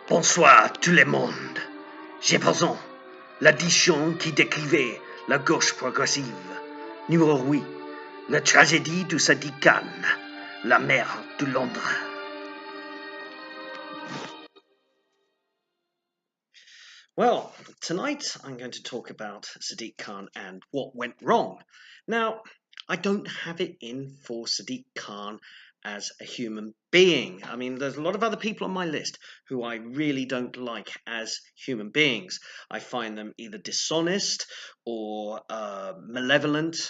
Bonsoir tout le monde. J'ai présent l'addition qui décrivait la gauche progressive. Numéro 8, la tragédie de Sadiq Khan, la mère de Londres. Well, tonight I'm going to talk about Sadiq Khan and what went wrong. Now, I don't have it in for Sadiq Khan as a human being. I mean, there's a lot of other people on my list who I really don't like as human beings. I find them either dishonest or malevolent,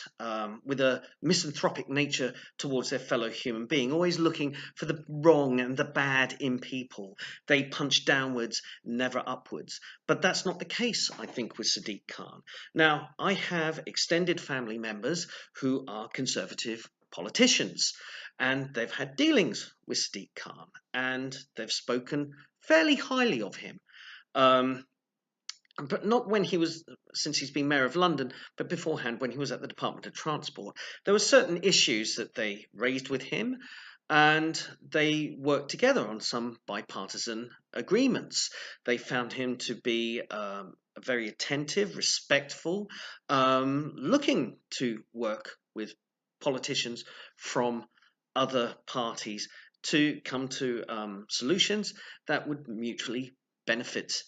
with a misanthropic nature towards their fellow human being, always looking for the wrong and the bad in people. They punch downwards, never upwards. But that's not the case, I think, with Sadiq Khan. Now, I have extended family members who are conservative politicians, and they've had dealings with Sadiq Khan, and they've spoken fairly highly of him. But not when he was, since he's been Mayor of London, but beforehand when he was at the Department of Transport. There were certain issues that they raised with him, and they worked together on some bipartisan agreements. They found him to be very attentive, respectful, looking to work with politicians from other parties to come to solutions that would mutually benefit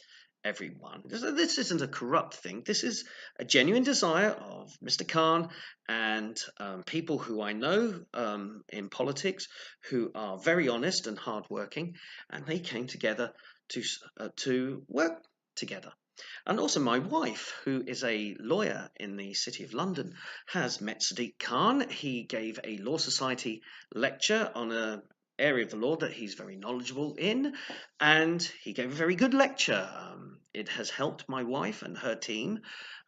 everyone. This isn't a corrupt thing. This is a genuine desire of Mr. Khan and people who I know in politics who are very honest and hardworking, and they came together to work together. And also my wife, who is a lawyer in the City of London, has met Sadiq Khan. He gave a Law Society lecture on an area of the law that he's very knowledgeable in, and he gave a very good lecture. It has helped my wife and her team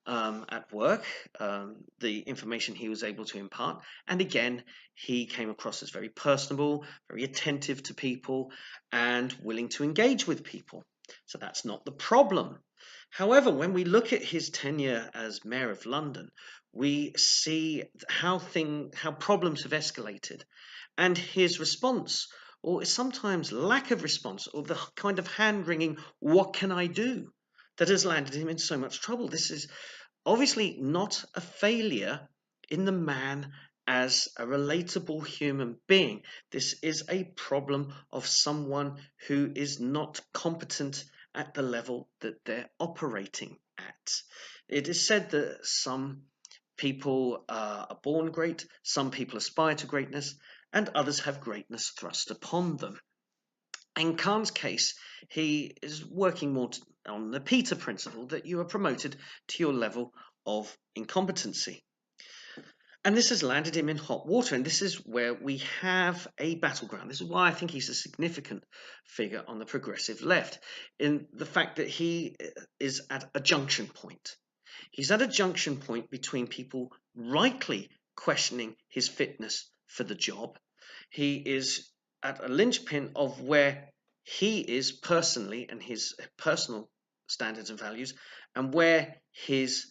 at work, the information he was able to impart. And again, he came across as very personable, very attentive to people, and willing to engage with people. So that's not the problem. However, when we look at his tenure as Mayor of London, we see how problems have escalated, and his response, or sometimes lack of response, or the kind of hand-wringing, what can I do, that has landed him in so much trouble. This is obviously not a failure in the man as a relatable human being. This is a problem of someone who is not competent at the level that they're operating at. It is said that some people are born great, some people aspire to greatness, and others have greatness thrust upon them. In Khan's case, he is working more on the Peter principle, that you are promoted to your level of incompetency. And this has landed him in hot water, and this is where we have a battleground. This is why I think he's a significant figure on the progressive left, in the fact that he is at a junction point. He's at a junction point between people rightly questioning his fitness for the job. He is at a linchpin of where he is personally and his personal standards and values, and where his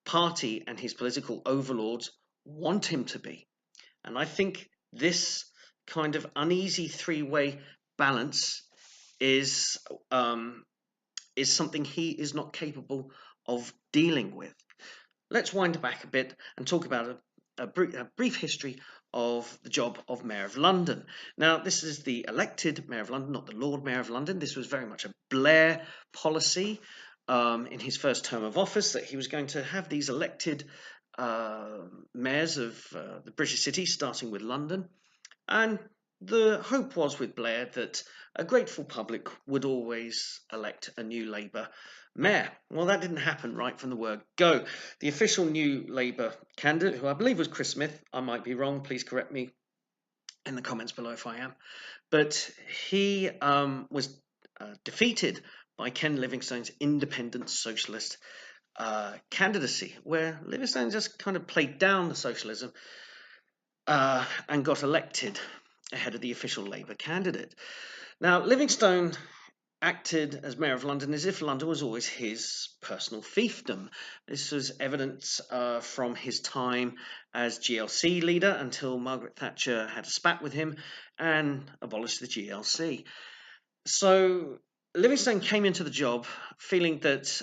party and his political overlords want him to be. And I think this kind of uneasy three-way balance is something he is not capable of dealing with. Let's wind back a bit and talk about a brief history of the job of Mayor of London. Now, this is the elected Mayor of London, not the Lord Mayor of London. This was very much a Blair policy in his first term of office, that he was going to have these elected mayors of the British city, starting with London. And the hope was with Blair that a grateful public would always elect a new Labour mayor. Well, that didn't happen right from the word go. The official new Labour candidate, who I believe was Chris Smith, I might be wrong, please correct me in the comments below if I am, but he was defeated by Ken Livingstone's independent socialist candidacy, where Livingstone just kind of played down the socialism and got elected ahead of the official Labour candidate. Now, Livingstone acted as Mayor of London as if London was always his personal fiefdom. This was evident from his time as GLC leader until Margaret Thatcher had a spat with him and abolished the GLC. So Livingstone came into the job feeling that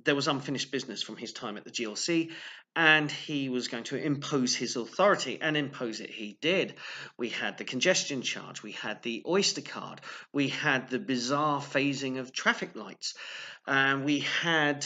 there was unfinished business from his time at the GLC, and he was going to impose his authority, and impose it he did. We had the congestion charge, we had the Oyster card, we had the bizarre phasing of traffic lights, and we had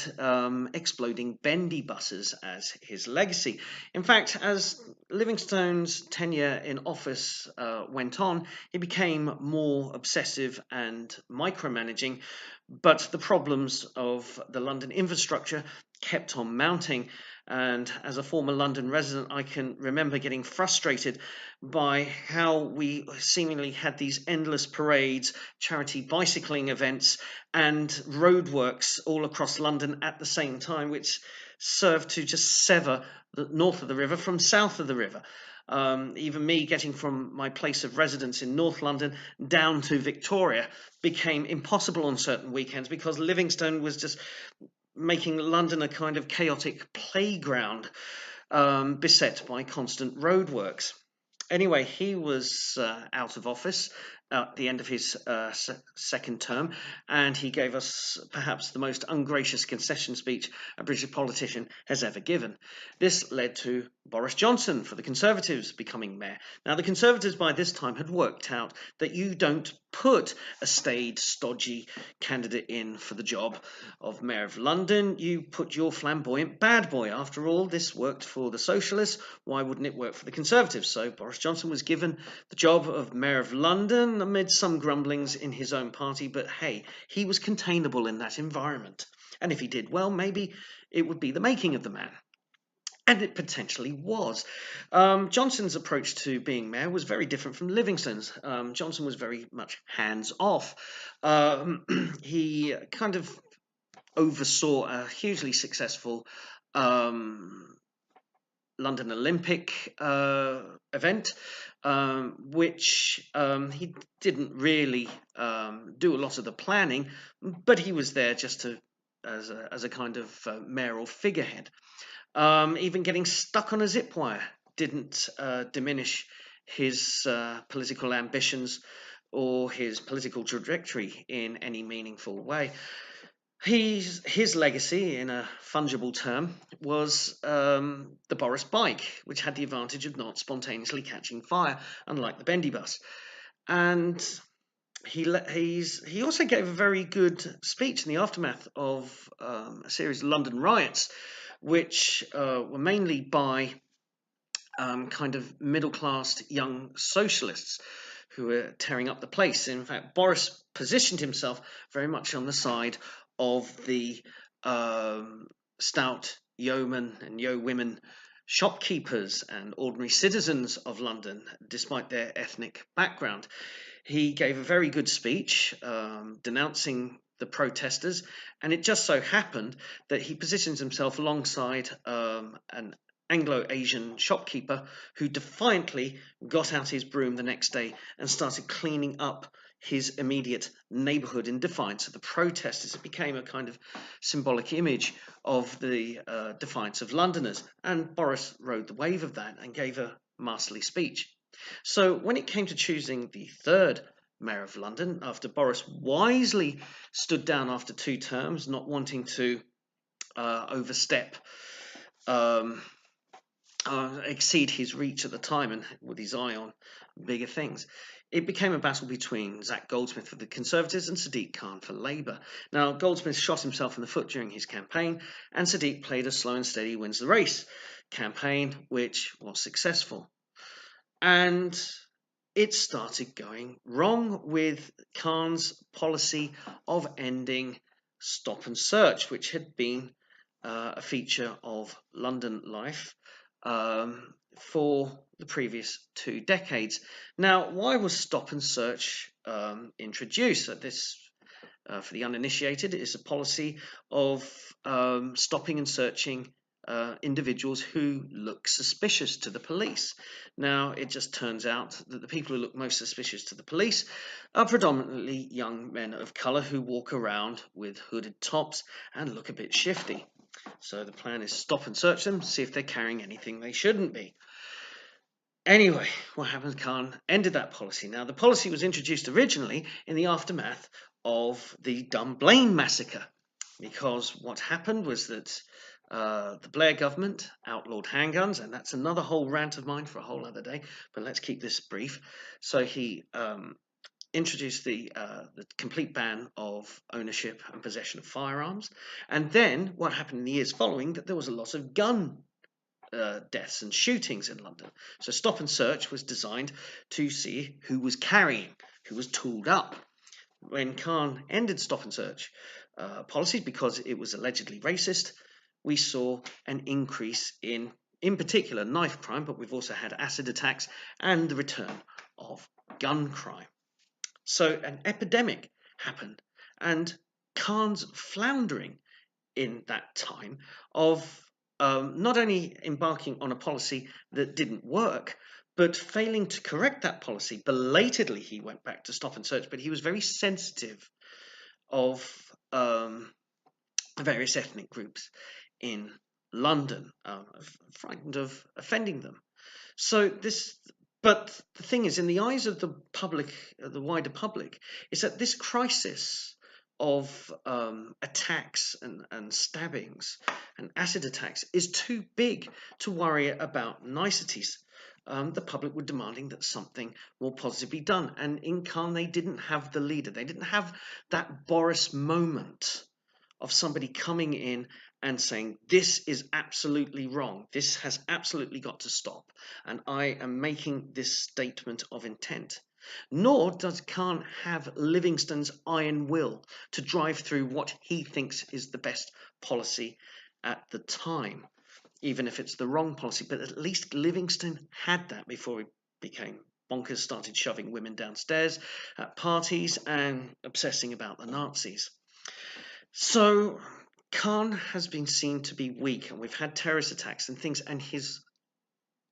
exploding bendy buses as his legacy. In fact, as Livingstone's tenure in office went on, he became more obsessive and micromanaging, but the problems of the London infrastructure kept on mounting. And as a former London resident, I can remember getting frustrated by how we seemingly had these endless parades, charity bicycling events, and roadworks all across London at the same time, which served to just sever the north of the river from south of the river. Even me getting from my place of residence in North London down to Victoria became impossible on certain weekends because Livingstone was just making London a kind of chaotic playground, beset by constant roadworks. Anyway, he was out of office at the end of his second term, and he gave us perhaps the most ungracious concession speech a British politician has ever given. This led to Boris Johnson for the Conservatives becoming mayor. Now, the Conservatives by this time had worked out that you don't put a staid, stodgy candidate in for the job of Mayor of London. You put your flamboyant bad boy. After all, this worked for the Socialists. Why wouldn't it work for the Conservatives? So Boris Johnson was given the job of Mayor of London amid some grumblings in his own party, but hey, he was containable in that environment. And if he did well, maybe it would be the making of the man. And it potentially was. Johnson's approach to being mayor was very different from Livingstone's. Johnson was very much hands off. He kind of oversaw a hugely successful London Olympic event, which he didn't really do a lot of the planning, but he was there just to as a kind of mayoral figurehead. Even getting stuck on a zip wire didn't diminish his political ambitions or his political trajectory in any meaningful way. His legacy, in a fungible term, was the Boris bike, which had the advantage of not spontaneously catching fire, unlike the bendy bus. And he also gave a very good speech in the aftermath of a series of London riots, which were mainly by kind of middle-class young socialists who were tearing up the place. In fact, Boris positioned himself very much on the side of the stout yeomen and yeowomen shopkeepers and ordinary citizens of London, despite their ethnic background. He gave a very good speech denouncing the protesters, and it just so happened that he positions himself alongside an Anglo-Asian shopkeeper who defiantly got out his broom the next day and started cleaning up his immediate neighbourhood in defiance of the protesters. It became a kind of symbolic image of the defiance of Londoners, and Boris rode the wave of that and gave a masterly speech. So when it came to choosing the third Mayor of London, after Boris wisely stood down after 2 terms, not wanting to overstep, exceed his reach at the time, and with his eye on bigger things, it became a battle between Zach Goldsmith for the Conservatives and Sadiq Khan for Labour. Now, Goldsmith shot himself in the foot during his campaign, and Sadiq played a slow and steady wins the race campaign, which was successful. And it started going wrong with Khan's policy of ending stop and search, which had been a feature of London life for the previous 2 decades. Now, why was stop and search introduced? This, for the uninitiated, is a policy of stopping and searching individuals who look suspicious to the police. Now, it just turns out that the people who look most suspicious to the police are predominantly young men of colour who walk around with hooded tops and look a bit shifty. So the plan is stop and search them, see if they're carrying anything they shouldn't be. Anyway, what happened? Khan ended that policy. Now, the policy was introduced originally in the aftermath of the Dunblane massacre, because what happened was that the Blair government outlawed handguns, and that's another whole rant of mine for a whole other day, but let's keep this brief. So he introduced the complete ban of ownership and possession of firearms, and then what happened in the years following, that there was a lot of gun deaths and shootings in London. So Stop and Search was designed to see who was carrying, who was tooled up. When Khan ended Stop and Search policies because it was allegedly racist, we saw an increase in particular, knife crime, but we've also had acid attacks and the return of gun crime. So an epidemic happened, and Khan's floundering in that time of not only embarking on a policy that didn't work, but failing to correct that policy. Belatedly, he went back to Stop and Search, but he was very sensitive of various ethnic groups in London, frightened of offending them. So this, but the thing is, in the eyes of the public, the wider public, is that this crisis of attacks and stabbings and acid attacks is too big to worry about niceties. The public were demanding that something more positive be done, and in Khan they didn't have the leader. They didn't have that Boris moment of somebody coming in and saying, this is absolutely wrong, this has absolutely got to stop, and I am making this statement of intent. Nor does Khan have Livingstone's iron will to drive through what he thinks is the best policy at the time, even if it's the wrong policy. But at least Livingstone had that before he became bonkers, started shoving women downstairs at parties and obsessing about the Nazis. So Khan has been seen to be weak, and we've had terrorist attacks and things, and his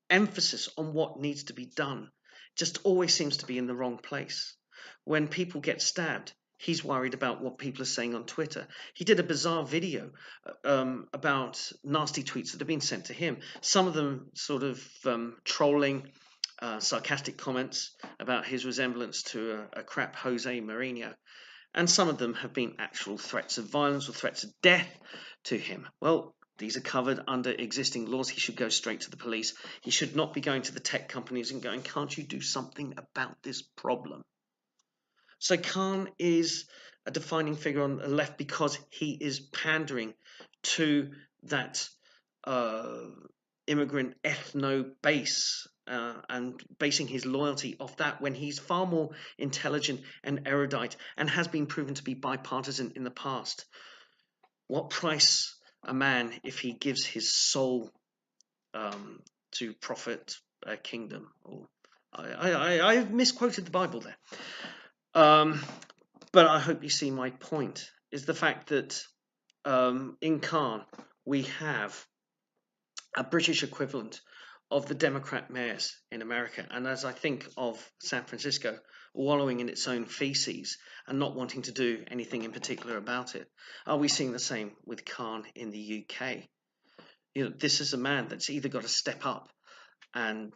emphasis on what needs to be done just always seems to be in the wrong place. When people get stabbed, he's worried about what people are saying on Twitter. He did a bizarre video about nasty tweets that have been sent to him, some of them sort of trolling, sarcastic comments about his resemblance to a crap Jose Mourinho. And some of them have been actual threats of violence or threats of death to him. Well, these are covered under existing laws. He should go straight to the police. He should not be going to the tech companies and going, can't you do something about this problem? So Khan is a defining figure on the left because he is pandering to that immigrant ethno base and basing his loyalty off that, when he's far more intelligent and erudite and has been proven to be bipartisan in the past. What price a man if he gives his soul to profit a kingdom? Or I've misquoted the Bible there. But I hope you see my point, is the fact that in Khan we have a British equivalent of the Democrat mayors in America. And as I think of San Francisco wallowing in its own feces and not wanting to do anything in particular about it, are we seeing the same with Khan in the UK? You know, this is a man that's either got to step up and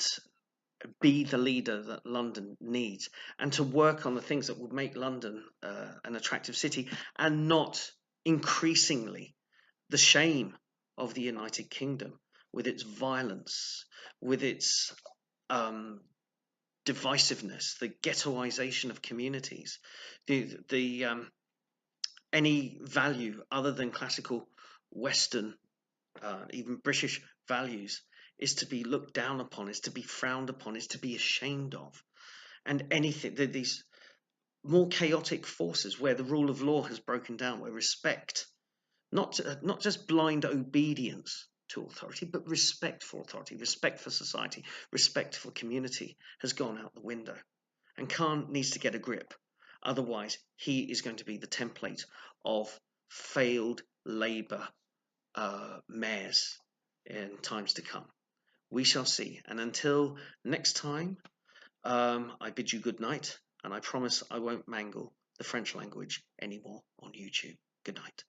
be the leader that London needs, and to work on the things that would make London an attractive city, and not increasingly the shame of the United Kingdom with its violence, with its divisiveness, the ghettoization of communities, the any value other than classical Western, even British values, is to be looked down upon, is to be frowned upon, is to be ashamed of. And anything, these more chaotic forces where the rule of law has broken down, where respect, not just blind obedience to authority, but respect for authority, respect for society, respect for community, has gone out the window. And Khan needs to get a grip. Otherwise, he is going to be the template of failed Labour mayors in times to come. We shall see. And until next time, I bid you good night, and I promise I won't mangle the French language anymore on YouTube. Good night.